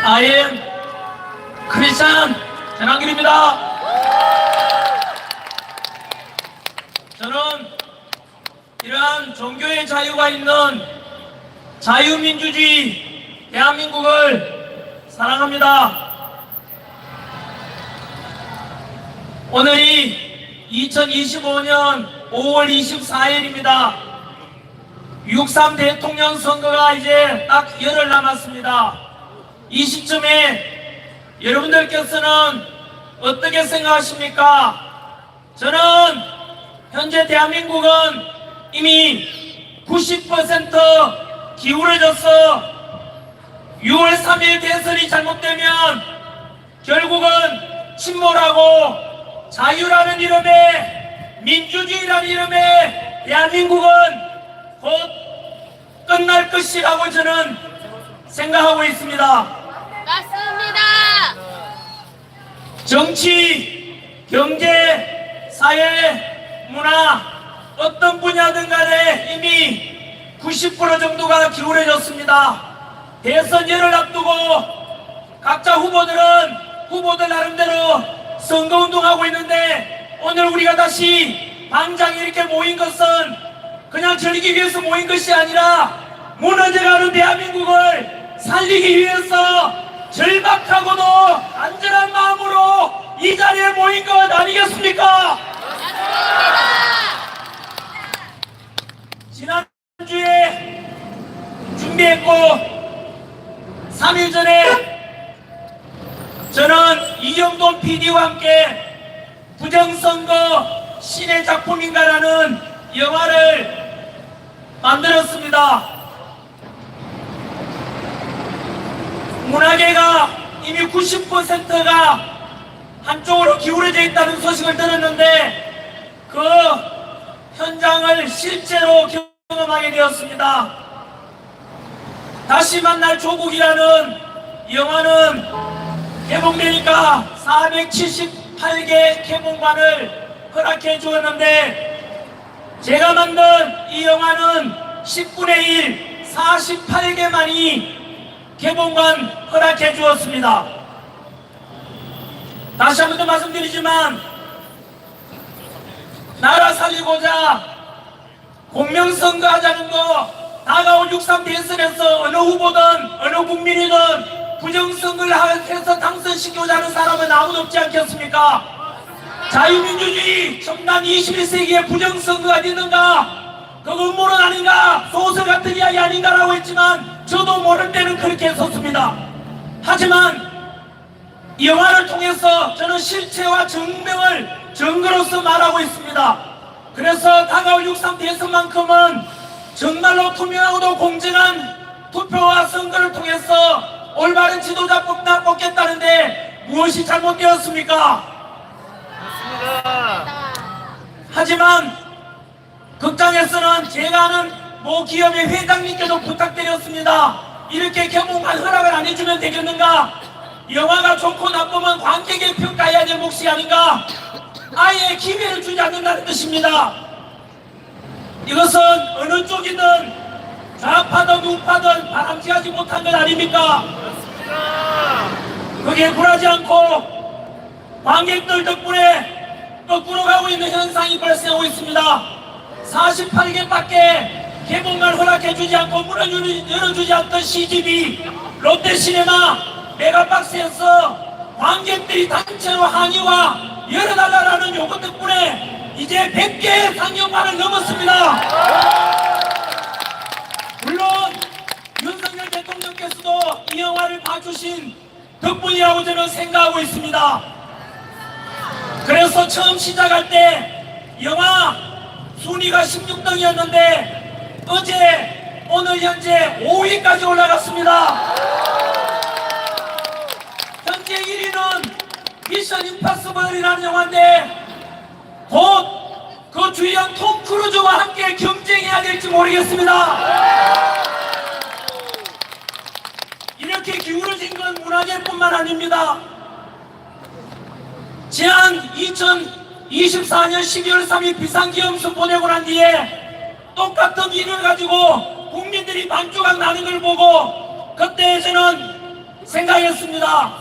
I am 크리스찬 전한길입니다. 저는 이러한 종교의 자유가 있는 자유민주주의 대한민국을 사랑합니다. 오늘이 2025년 5월 24일입니다. 6.3 대통령 선거가 이제 딱 열흘 남았습니다. 이 시점에 여러분들께서는 어떻게 생각하십니까? 저는 현재 대한민국은 이미 90% 기울어져서 6월 3일 대선이 잘못되면 결국은 침몰하고 자유라는 이름의 민주주의라는 이름의 대한민국은 곧 끝날 것이라고 저는 생각하고 있습니다. 맞습니다. 정치, 경제, 사회, 문화 어떤 분야든 간에 이미 90% 정도가 기울어졌습니다. 대선 열을 앞두고 각자 후보들 나름대로 선거운동하고 있는데 오늘 우리가 다시 당장 이렇게 모인 것은 그냥 즐기기 위해서 모인 것이 아니라 무너져가는 대한민국을 살리기 위해서 절박하고도 안전한 마음으로 이 자리에 모인 것 아니겠습니까? 지난주에 준비했고 3일 전에 저는 이정돈 PD와 함께 부정선거 신의 작품인가라는 영화를 만들었습니다. 문화계가 이미 90%가 한쪽으로 기울어져 있다는 소식을 들었는데 그 현장을 실제로 경험하게 되었습니다. 다시 만날 조국이라는 영화는 개봉되니까 478개 개봉관을 허락해 주었는데 제가 만든 이 영화는 10분의 1, 48개만이 개봉관 허락해 주었습니다. 다시 한 번 더 말씀드리지만 나라 살리고자 공명선거 하자는 거 다가온 6.3 대선에서 어느 후보든 어느 국민이든 부정선거를 해서 당선시키고자 하는 사람은 아무도 없지 않겠습니까? 자유민주주의 첨단 21세기에 부정선거가 있는가? 그거 음모론 아닌가? 소설 같은 이야기 아닌가라고 했지만 저도 모를 때는 그렇게 했었습니다. 하지만 이 영화를 통해서 저는 실체와 증명을 증거로서 말하고 있습니다. 그래서 다가올 6.3 대선만큼은 정말로 투명하고도 공정한 투표와 선거를 통해서 올바른 지도자 뽑겠다는데 무엇이 잘못되었습니까? 하지만 극장에서는 제가 아는 모 기업의 회장님께도 부탁드렸습니다. 이렇게 개봉한 허락을 안 해주면 되겠는가? 영화가 좋고 나쁘면 관객의 평가해야 될 몫이 아닌가? 아예 기회를 주지 않는다는 뜻입니다. 이것은 어느 쪽이든 좌파든 우파든 바람직하지 못한 것 아닙니까? 그게 굴하지 않고 관객들 덕분에 거꾸로 가고 있는 현상이 발생하고 있습니다. 48개밖에 개봉을 허락해주지 않고 문을 열어주지 않던 CGV, 롯데시네마, 메가박스에서 관객들이 단체로 항의와 열어달라는 요구 덕분에 이제 100개 상영관을 넘었습니다. 물론 윤석열 대통령께서도 이 영화를 봐주신 덕분이라고 저는 생각하고 있습니다. 그래서 처음 시작할 때 영화 순위가 16등이었는데 어제 오늘 현재 5위까지 올라갔습니다. 현재 1위는 미션 임파서블이라는 영화인데 곧 그 주연 톰 크루즈와 함께 경쟁해야 될지 모르겠습니다. 이렇게 기울어진 건 문화계뿐만 아닙니다. 지난 2024년 12월 3일 비상계엄수 보내고 난 뒤에 똑같은 일을 가지고 국민들이 반조각 나는 걸 보고 그때 저는 생각했습니다.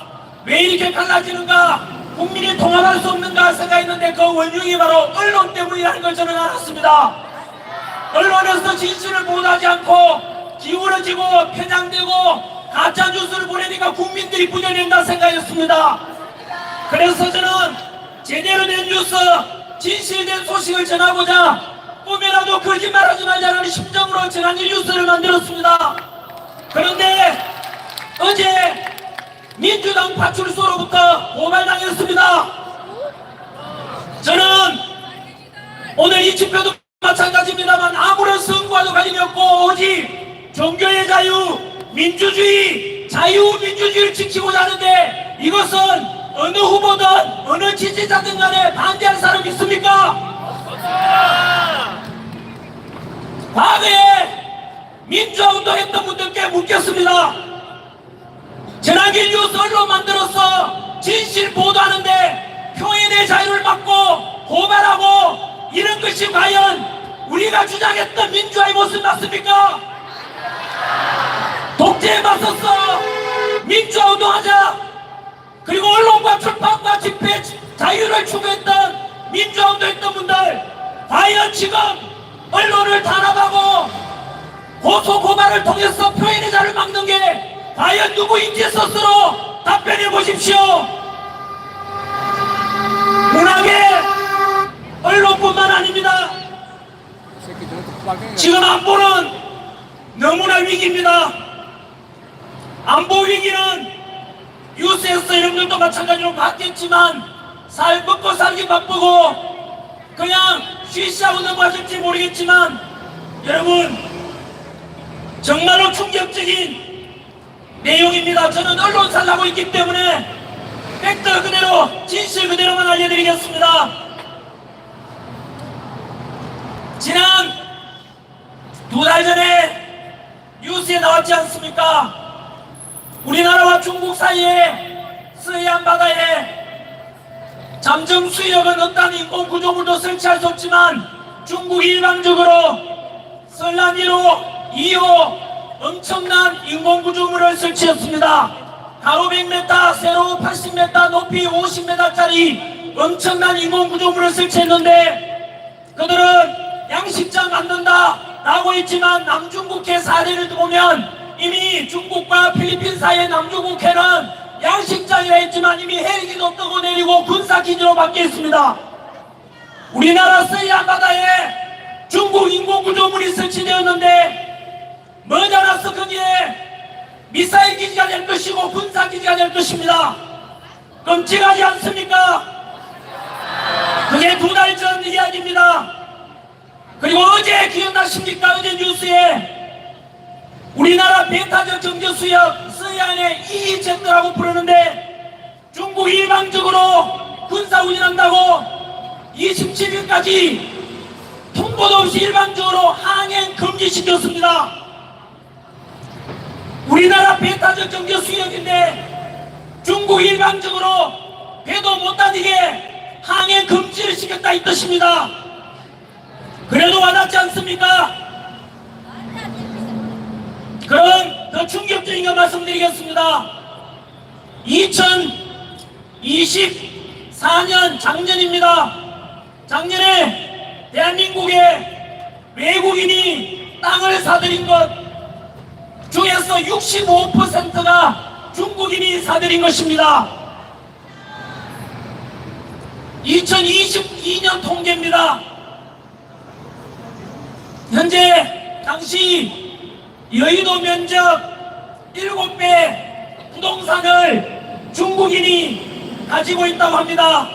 왜 이렇게 갈라지는가, 국민이 통합할 수 없는가 생각했는데 그 원흉이 바로 언론 때문이라는 걸 저는 알았습니다. 언론에서 진실을 보도하지 않고 기울어지고 편향되고 가짜뉴스를 보내니까 국민들이 분열된다 생각했습니다. 그래서 저는 제대로 된 뉴스, 진실된 소식을 전하고자 꿈에라도 거짓말하지 말자는 심정으로 전한일 뉴스를 만들었습니다. 그런데 어제 민주당 파출소로부터 고발당했습니다. 저는 오늘 이 집회도 마찬가지입니다만 아무런 선거와도 관련이 없고 오직 종교의 자유, 민주주의, 자유민주주의를 지키고자 하는데 이것은 어느 후보든 어느 지지자든 간에 반대할 사람 있습니까? 과거에 민주화운동 했던 분들께 묻겠습니다. 전환길 뉴스 언론 만들어서 진실 보도하는데 표현의 자유를 막고 고발하고 이런 것이 과연 우리가 주장했던 민주화의 모습 맞습니까? 독재에 맞섰어 민주화운동하자. 그리고 언론과 출판과 집회 자유를 추구했던 민주화운동했던 분들 과연 지금 언론을 탄압하고 고소 고발을 통해서 표현의 자유를 막는 게 과연 누구인지 스스로 답변해 보십시오. 문학의 언론뿐만 아닙니다. 지금 안보는 너무나 위기입니다. 안보 위기는 뉴스에서 여러분들도 마찬가지로 봤겠지만 먹고 살기 바쁘고 그냥 쉬쉬하고 넘어가실지 모르겠지만 여러분 정말로 충격적인 내용입니다. 저는 언론사를 하고 있기 때문에 팩트 그대로 진실 그대로만 알려드리겠습니다. 지난 2달 전에 뉴스에 나왔지 않습니까? 우리나라와 중국 사이에 서해안 바다에 잠정 수역은 어떤 인공 구조물도 설치할 수 없지만 중국이 일방적으로 설날 1호, 2호 엄청난 인공 구조물을 설치했습니다. 가로 100m, 세로 80m, 높이 50m짜리 엄청난 인공 구조물을 설치했는데 그들은 양식장 만든다 라고 했지만 남중국해 사례를 보면 이미 중국과 필리핀 사이의 남중국해는 양식장이라 했지만 이미 헬기도 뜨고 내리고 군사기지로 바뀌어 있습니다. 우리나라 서해안 바다에 중국 인공구조물이 설치되었는데 머지않아서 거기에 미사일 기지가 될 것이고 군사기지가 될 것입니다. 끔찍하지 않습니까? 그게 2달 전 이야기입니다. 그리고 어제 기억나십니까? 어제 뉴스에 우리나라 배타적 경제수역 서해안에 EEZ라고 부르는데 중국 일방적으로 군사훈련한다고 27일까지 통보도 없이 일방적으로 항행 금지시켰습니다. 우리나라 배타적 경제수역인데 중국 일방적으로 배도 못 다니게 항행 금지를 시켰다 이 뜻입니다. 그래도 와닿지 않습니까? 그럼 더 충격적인 거 말씀드리겠습니다. 2024년 작년입니다. 작년에 대한민국에 외국인이 땅을 사들인 것 중에서 65%가 중국인이 사들인 것입니다. 2022년 통계입니다. 현재 당시 여의도 면적 7배 부동산을 중국인이 가지고 있다고 합니다.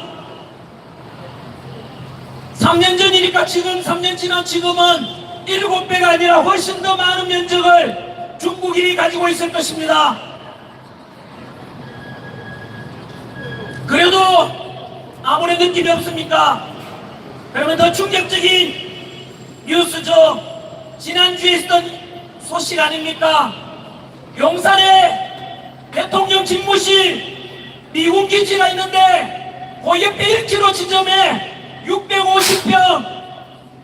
3년 전이니까 지금 3년 지난 지금은 7배가 아니라 훨씬 더 많은 면적을 중국인이 가지고 있을 것입니다. 그래도 아무런 느낌이 없습니까? 그러면 더 충격적인 뉴스죠. 지난주에 있었던 소식 아닙니까? 용산에 대통령 집무실 미군 기지가 있는데 그 옆에 1km 지점에 650평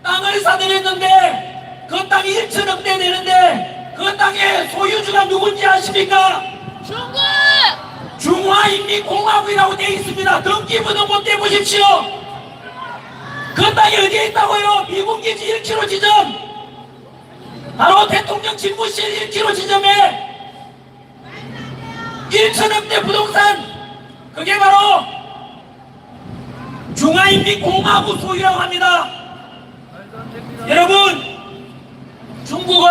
땅을 사들였는데 그 땅이 1천억대 되는데 그 땅의 소유주가 누군지 아십니까? 중국! 중화인민공화국이라고 되어 있습니다. 등기부등 못 대보십시오. 그 땅이 어디에 있다고요? 미군 기지 1km 지점, 바로 대통령 집무실 1km 지점에 1천억대 부동산, 그게 바로 중화인민공화국 소유라고 합니다. 여러분, 중국은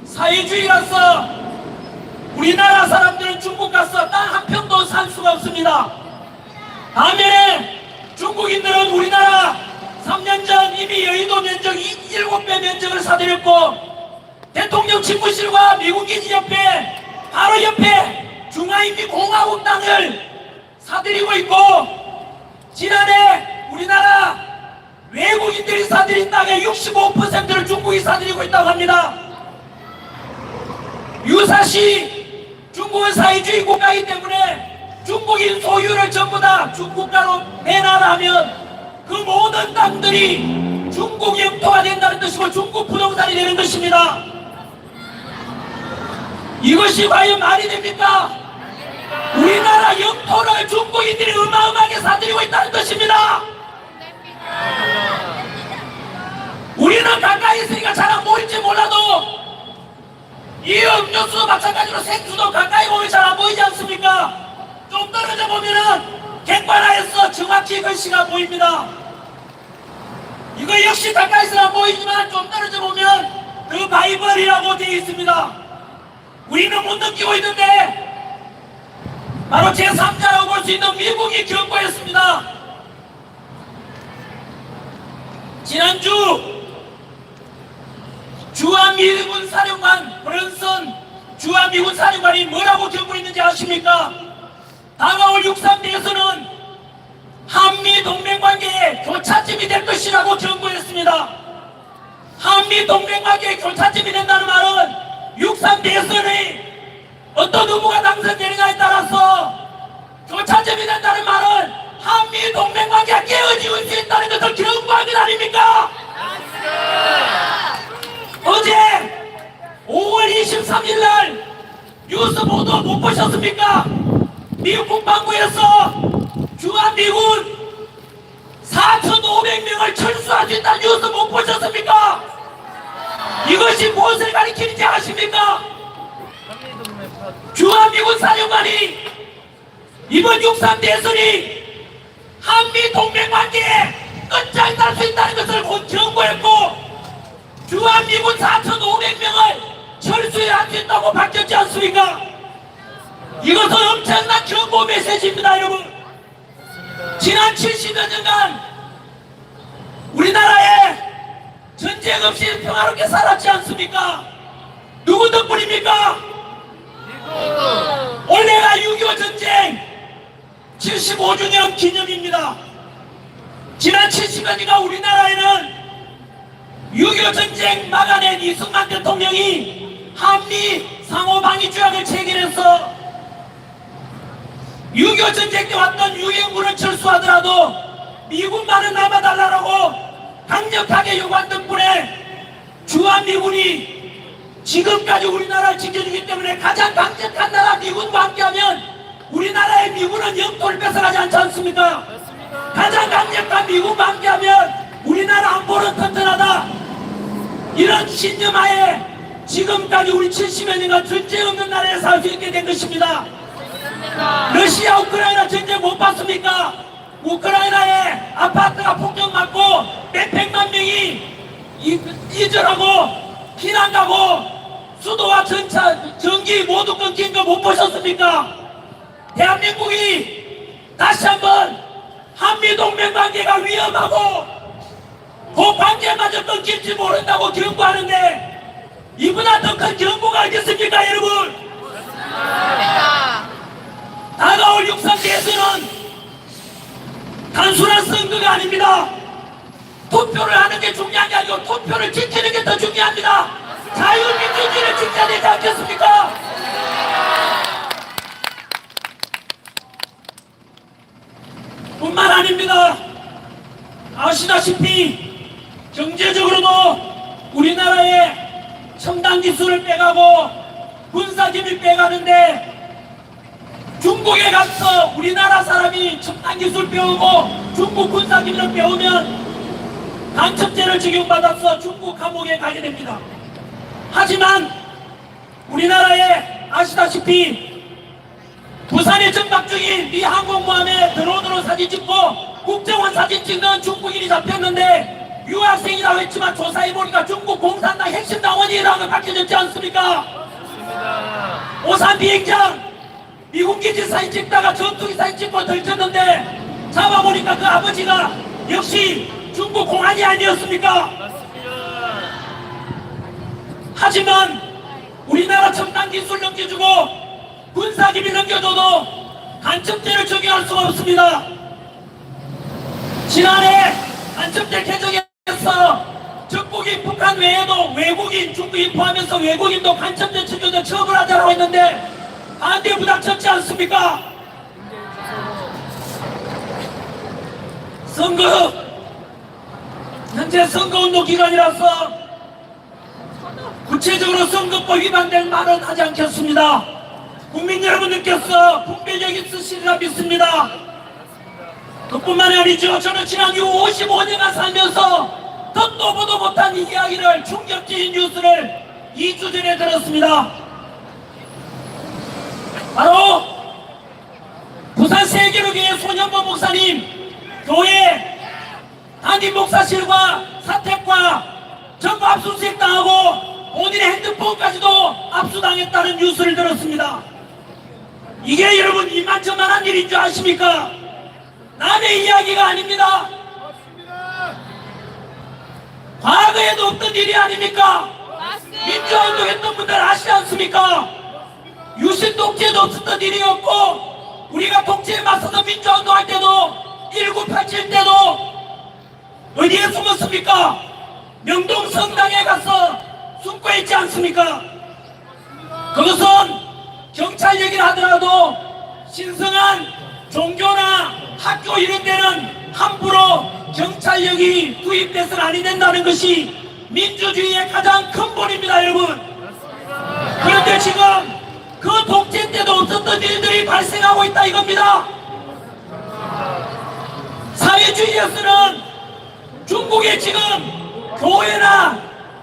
사회주의라서 우리나라 사람들은 중국 가서 딱 한 평도 살 수가 없습니다. 반면에 중국인들은 우리나라 3년 전 이미 여의도 면적 7배 면적을 사들였고, 대통령 집무실과 미군기지 옆에 바로 옆에 중화인민공화국 땅을 사들이고 있고, 지난해 우리나라 외국인들이 사들인 땅의 65%를 중국이 사들이고 있다고 합니다. 유사시 중국은 사회주의 국가이기 때문에 중국인 소유를 전부 다 중국가로 배나라하면 그 모든 땅들이 중국 영토가 된다는 뜻이고 중국 부동산이 되는 것입니다. 이것이 과연 말이 됩니까? 우리나라 영토를 중국인들이 어마어마하게 사들이고 있다는 뜻입니다. 우리는 가까이 있으니까 잘 안 보일지 몰라도 이 음료수도 마찬가지로 생수도 가까이 보면 잘 안 보이지 않습니까? 좀 떨어져 보면은 객관화해서 정확히 글씨가 보입니다. 이거 역시 가까이서 안 보이지만 좀 떨어져 보면 그 바이블이라고 되어 있습니다. 우리는 못 느끼고 있는데 바로 제3자라고 볼 수 있는 미국이 경고했습니다. 지난주 주한미군 사령관 브런슨 주한미군 사령관이 뭐라고 경고했는지 아십니까? 다가올 6.3 대선은 한미동맹관계의 교차점이 될 것이라고 경고했습니다. 한미동맹관계의 교차점이 된다는 말은 6.3 대선의 어떤 후보가 당선되느냐에 따라서 교차점이 된다는 말은 한미동맹관계가 깨어질 수 있다는 것을 경고하는 것 아닙니까? 어제 5월 23일 날 뉴스 보도 못 보셨습니까? 미국 국방부에서 주한미군 4,500명을 철수할 수 있다는 뉴스 못 보셨습니까? 이것이 무엇을 가리키는지 아십니까? 주한미군 사령관이 이번 6.3 대선이 한미동맹관계에 끝장이 날 수 있다는 것을 곧 경고했고, 주한미군 4,500명을 철수해야 할 수 있다고 밝혔지 않습니까? 이것은 엄청난 경고 메시지입니다, 여러분. 지난 70여 년간 우리나라에 전쟁 없이 평화롭게 살았지 않습니까? 누구 덕분입니까? 올해가 6.25 전쟁 75주년 기념입니다. 지난 70여 년간 우리나라에는 6.25 전쟁 막아낸 이승만 대통령이 한미 상호방위 조약을 체결해서 6.25 전쟁 때 왔던 유엔군을 철수하더라도 미군만은 남아달라고 강력하게 요구한 덕분에 주한미군이 지금까지 우리나라를 지켜주기 때문에 가장 강력한 나라 미군과 함께하면 우리나라의 미군은 영토를 뺏어가지 않지 않습니까? 가장 강력한 미군과 함께하면 우리나라 안보는 튼튼하다. 이런 신념하에 지금까지 우리 70여 년간 전쟁 없는 나라에 살 수 있게 된 것입니다. 러시아 우크라이나 전쟁 못 봤습니까? 우크라이나에 아파트가 폭격맞고 몇백만 명이 이절하고 피난 가고 수도와 전기 모두 끊긴 거 못 보셨습니까? 대한민국이 다시 한번 한미동맹관계가 위험하고 그 관계마저 끊길지 모른다고 경고하는데 이보다 더 큰 경고가 있겠습니까, 여러분? 다가올 6.3 대선은 단순한 선거가 아닙니다. 투표를 하는 게 중요한 게 아니고 투표를 지키는 게 더 중요합니다. 자유민주주의를 지켜야 되지 않겠습니까? 뿐만 아닙니다. 아시다시피 경제적으로도 우리나라의 첨단 기술을 빼가고 군사기밀 빼가는데 중국 중국에 가서 우리나라 사람이 첨단 기술 배우고 중국 군사기술을 배우면 간첩죄를 적용받아서 중국 감옥에 가게 됩니다. 하지만 우리나라에 아시다시피 부산에 정박 중인 미 항공모함에 드론으로 사진 찍고 국정원 사진 찍는 중국인이 잡혔는데 유학생이라고 했지만 조사해보니까 중국 공산당 핵심 당원이라는 걸 밝혀졌지 않습니까? 오산 비행장 미국 기지 사진 찍다가 전투기 사진 찍고 들켰는데 잡아보니까 그 아버지가 역시 중국 공안이 아니었습니까? 하지만 우리나라 첨단 기술 넘겨주고 군사기밀 넘겨줘도 간첩죄를 적용할 수가 없습니다. 지난해 간첩죄 개정에서 적국인 북한 외에도 외국인 중국인 포함해서 외국인도 간첩죄 적용에 처벌하자고 했는데 반대 부닥쳤지 않습니까? 선거 현재 선거운동 기간이라서 구체적으로 선거법 위반될 말은 하지 않겠습니다. 국민 여러분들께서 분별력 있으시리라 믿습니다. 그뿐만이 아니죠. 저는 지난 55년간 살면서 듣도 보도 못한 이 이야기를 충격적인 뉴스를 2주 전에 들었습니다. 바로 부산 세계로교회 손현보 목사님 교회 담임 목사실과 사택과 전부 압수수색 당하고 본인의 핸드폰까지도 압수당했다는 뉴스를 들었습니다. 이게 여러분 이만저만한 일인 줄 아십니까? 남의 이야기가 아닙니다. 과거에도 없던 일이 아닙니까? 민주화운동했던 분들 아시지 않습니까? 유신 독재도 없었던 일이었고 우리가 독재에 맞서서 민주화운동할 때도 1987 때도 어디에 숨었습니까? 명동 성당에 가서 숨고 있지 않습니까? 그것은 경찰 얘기를 하더라도 신성한 종교나 학교 이런 데는 함부로 경찰력이 투입돼서는 아니 된다는 것이 민주주의의 가장 근본입니다, 여러분. 그런데 지금 그 독재 때도 없었던 일들이 발생하고 있다 이겁니다. 사회주의에서는 중국에 지금 교회나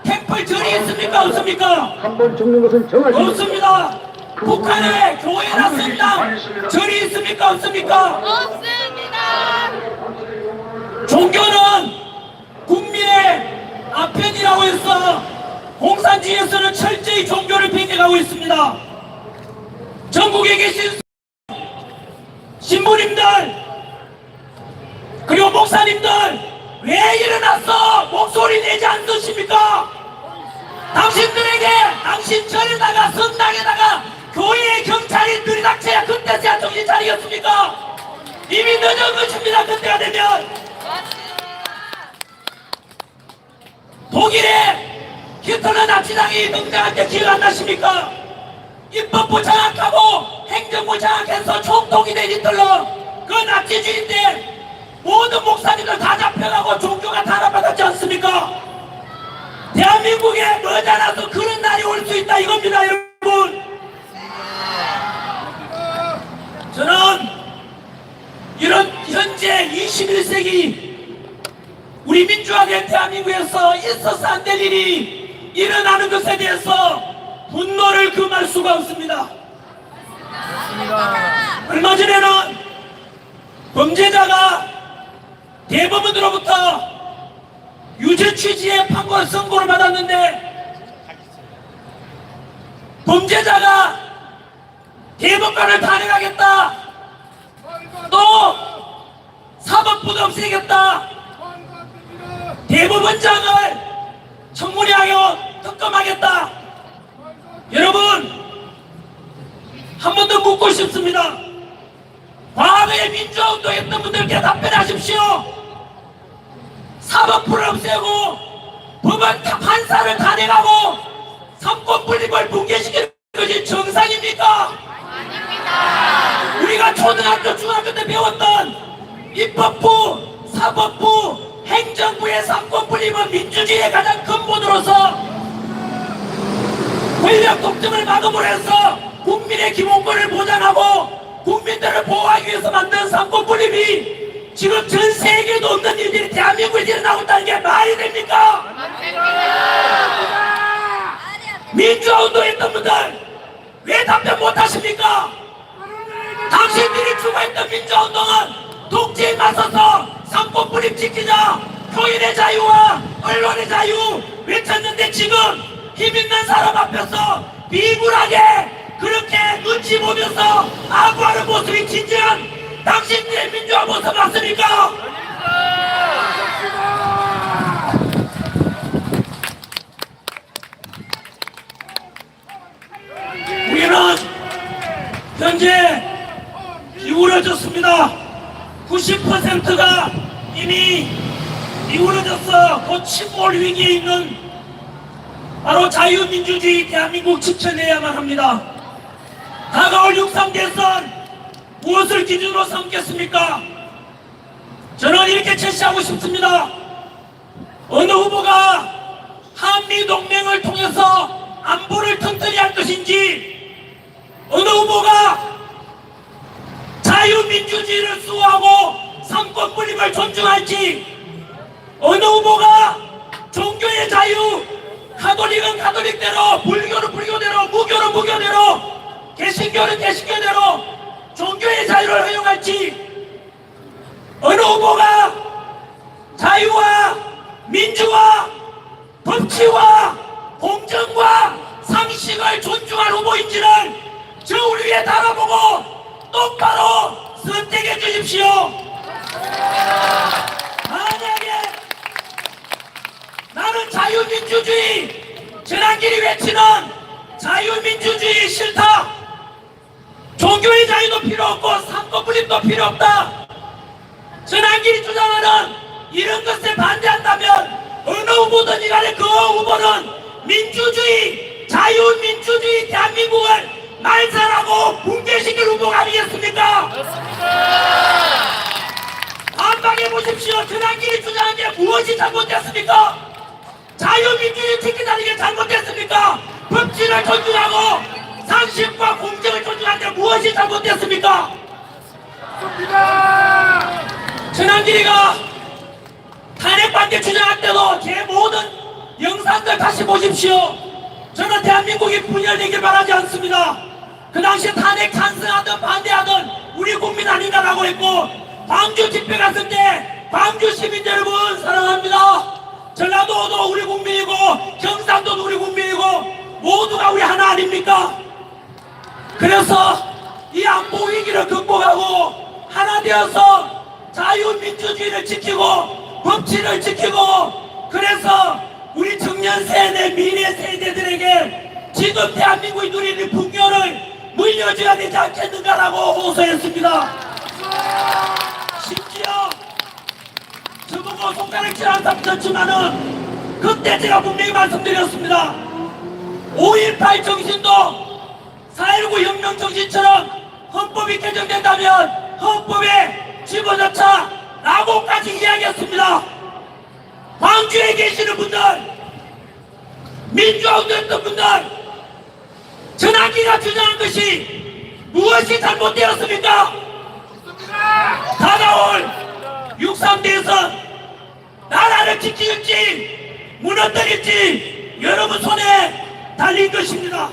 템플 절이 있습니까? 없습니까? 한번 죽는 것은 정하십니다. 없습니다. 북한에 교회나 성당 절이 있습니까? 없습니까? 없습니다. 종교는 국민의 아편이라고 해서 공산주의에서는 철저히 종교를 팽개가고 있습니다. 전국에 계신 신부님들 그리고 목사님들 왜 일어나서 목소리 내지 않으십니까? 당신들에게 당신 절에다가 성당에다가 교회의 경찰이 들이닥쳐야 그때서야 정신 차리겠습니까? 이미 늦은 것입니다. 그때가 되면 독일의 히틀러 나치당이 등장할 때 기억 안 나십니까? 입법부 장악하고 행정부 장악해서 총독이 된 히틀러 그 나치주의 때 모든 목사님들 다 잡혀가고 종교가 탄압받았지 않습니까? 대한민국에 머지않아서 그런 날이 올 수 있다 이겁니다, 여러분. 저는 이런 현재 21세기 우리 민주화된 대한민국에서 있어서 안 될 일이 일어나는 것에 대해서 분노를 금할 수가 없습니다. 얼마 전에는 범죄자가 대법원으로부터 유죄 취지의 판결 선고를 받았는데 범죄자가 대법관을 탄핵하겠다, 또 사법부도 없애겠다, 대법원장을 청문회하여 특검하겠다. 여러분 한 번 더 묻고 싶습니다. 과거에 민주화운동 했던 분들께 답변하십시오. 사법부를 없애고 법원 판사를 탄핵하고 삼권분립을 붕괴시키는 것이 정상입니까? 아닙니다. 우리가 초등학교 중학교 때 배웠던 입법부 사법부 행정부의 삼권분립은 민주주의의 가장 근본으로서 권력 독점을 막음으로 해서 국민의 기본권을 보장하고 국민들 나라를 보호하기 위해서 만든 삼권 분립이 지금 전 세계에도 없는 일들이 대한민국에 일어나고 있다는 게 말이 됩니까? 민주화 운동했던 분들 왜 답변 못하십니까? 당신들이 주관했던 민주화 운동은 독재에 맞서서 삼권 분립 지키자, 표현의 자유와 언론의 자유 외쳤는데 지금 힘있는 사람 앞에서 비굴하게 그렇게 눈치 보면서 아부하는 모습이 진정한 당신들의 민주화 모습 맞습니까? 우리는 현재 기울어졌습니다. 90%가 이미 기울어져서 곧 침몰 위기에 있는 바로 자유민주주의 대한민국 지켜내야만 합니다. 다가올 6.3 대선 무엇을 기준으로 삼겠습니까? 저는 이렇게 제시하고 싶습니다. 어느 후보가 한미동맹을 통해서 안보를 튼튼히 할 것인지, 어느 후보가 자유민주주의를 수호하고 삼권 분립을 존중할지, 어느 후보가 종교의 자유, 가톨릭은 가톨릭대로, 불교는 불교대로, 무교는 무교대로, 개신교는 개신교대로 종교의 자유를 허용할지, 어느 후보가 자유와 민주와 법치와 공정과 상식을 존중한 후보인지를 저울 위에 달아보고 똑바로 선택해 주십시오. 만약에 나는 자유민주주의, 전환길이 외치는 자유민주주의 싫다, 종교의 자유도 필요 없고 삼권 분립도 필요 없다, 전환길이 주장하는 이런 것에 반대한다면 어느 후보든지 간에 그 후보는 민주주의, 자유민주주의 대한민국을 말살하고 붕괴시킬 후보가 아니겠습니까? 반박해 보십시오. 전환길이 주장한 게 무엇이 잘못됐습니까? 자유민주주의 지키자는 게 잘못됐습니까? 법치를 존중하고 상식과 공정을 존중하는데 무엇이 잘못됐습니까? 전환길이가 탄핵반대 주장할 때도 제 모든 영상들 다시 보십시오. 저는 대한민국이 분열되길 바라지 않습니다. 그 당시에 탄핵 찬성하든 반대하든 우리 국민 아닌가라고 했고, 광주 집회 갔을 때 광주 시민 여러분 사랑합니다. 전라도도 우리 국민이고 경상도도 우리 국민이고 모두가 우리 하나 아닙니까? 그래서 이 안보 위기를 극복하고 하나 되어서 자유민주주의를 지키고 법치를 지키고, 그래서 우리 청년 세대, 미래 세대들에게 지금 대한민국이 누리는 풍요를 물려줘야 되지 않겠는가라고 호소했습니다. 심지어 저보고 손가락질한 사람도 있지만은 그때 제가 분명히 말씀드렸습니다. 5.18 정신도 4.19 혁명 정신처럼 헌법이 개정된다면 헌법에 집어넣자 라고까지 이야기했습니다. 광주에 계시는 분들, 민주화 운동했던 분들, 전환기가 주장한 것이 무엇이 잘못되었습니까? 다가올 6.3 대선 나라를 지킬지 무너뜨릴지 여러분 손에 달린 것입니다.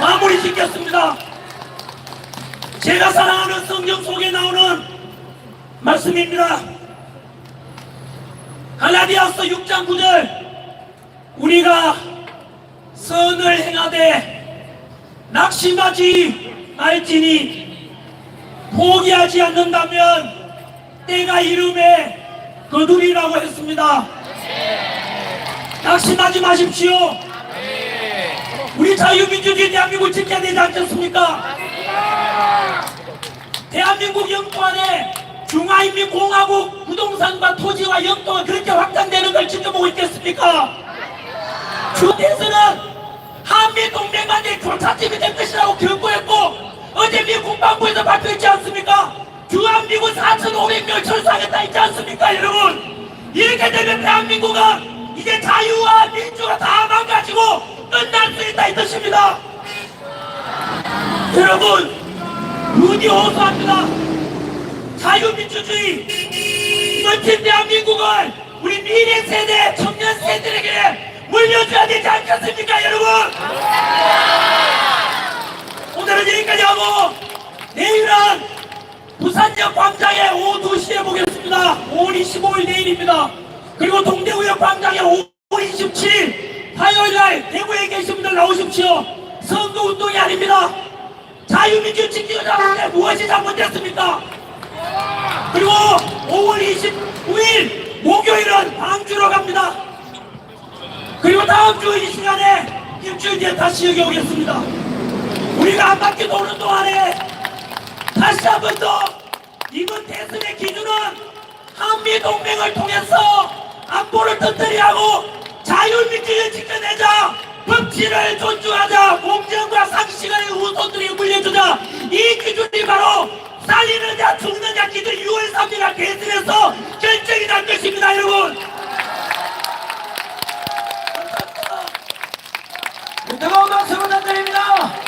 마무리 짓겠습니다. 제가 사랑하는 성경 속에 나오는 말씀입니다. 갈라디아서 6장 9절, 우리가 선을 행하되 낙심하지 말지니 포기하지 않는다면 때가 이름에 거두리라고 했습니다. 낙심하지 마십시오. 우리 자유민주주의 대한민국을 지켜야 되지 않겠습니까? 대한민국 영토 안에 중화인민공화국 부동산과 토지와 영토가 그렇게 확장되는 걸 지켜보고 있겠습니까? 주대에서는 한미동맹 간의 교차점이 될 것이라고 경고했고, 어제 미국 국방부에서 발표했지 않습니까? 주한미군 4,500명 철수하겠다 했지 않습니까, 여러분? 이렇게 되면 대한민국은 이제 자유와 민주가 다 망가지고 끝날 수 있다 이 뜻입니다. 여러분, 부디 호소합니다. 자유민주주의 멋진 대한민국을 우리 미래 세대 청년 세대에게 물려줘야 되지 않겠습니까 여러분? 오늘은 여기까지 하고 내일은 부산역 광장에 오후 2시에 보겠습니다. 5월 25일 내일입니다. 그리고 동대구역 광장에 5월 27일 화요일날 대구에 계신 분들 나오십시오. 선거운동이 아닙니다. 자유민주 지키자는데 무엇이 잘못됐습니까? 그리고 5월 29일 목요일은 광주로 갑니다. 그리고 다음 주 이 시간에 일주일 뒤에 다시 여기 오겠습니다. 우리가 한 바퀴 도는 동안에 다시 한 번 더 이번 대선의 기준은 한미동맹을 통해서 안보를 튼튼히하고 자유민주주의를 지켜내자, 법치를 존중하자, 공정과 상식을 우선들이 물려주자. 이 기준이 바로 살리느냐 죽느냐 기준 6월 3일 대선에서 결정이 날 것입니다 여러분.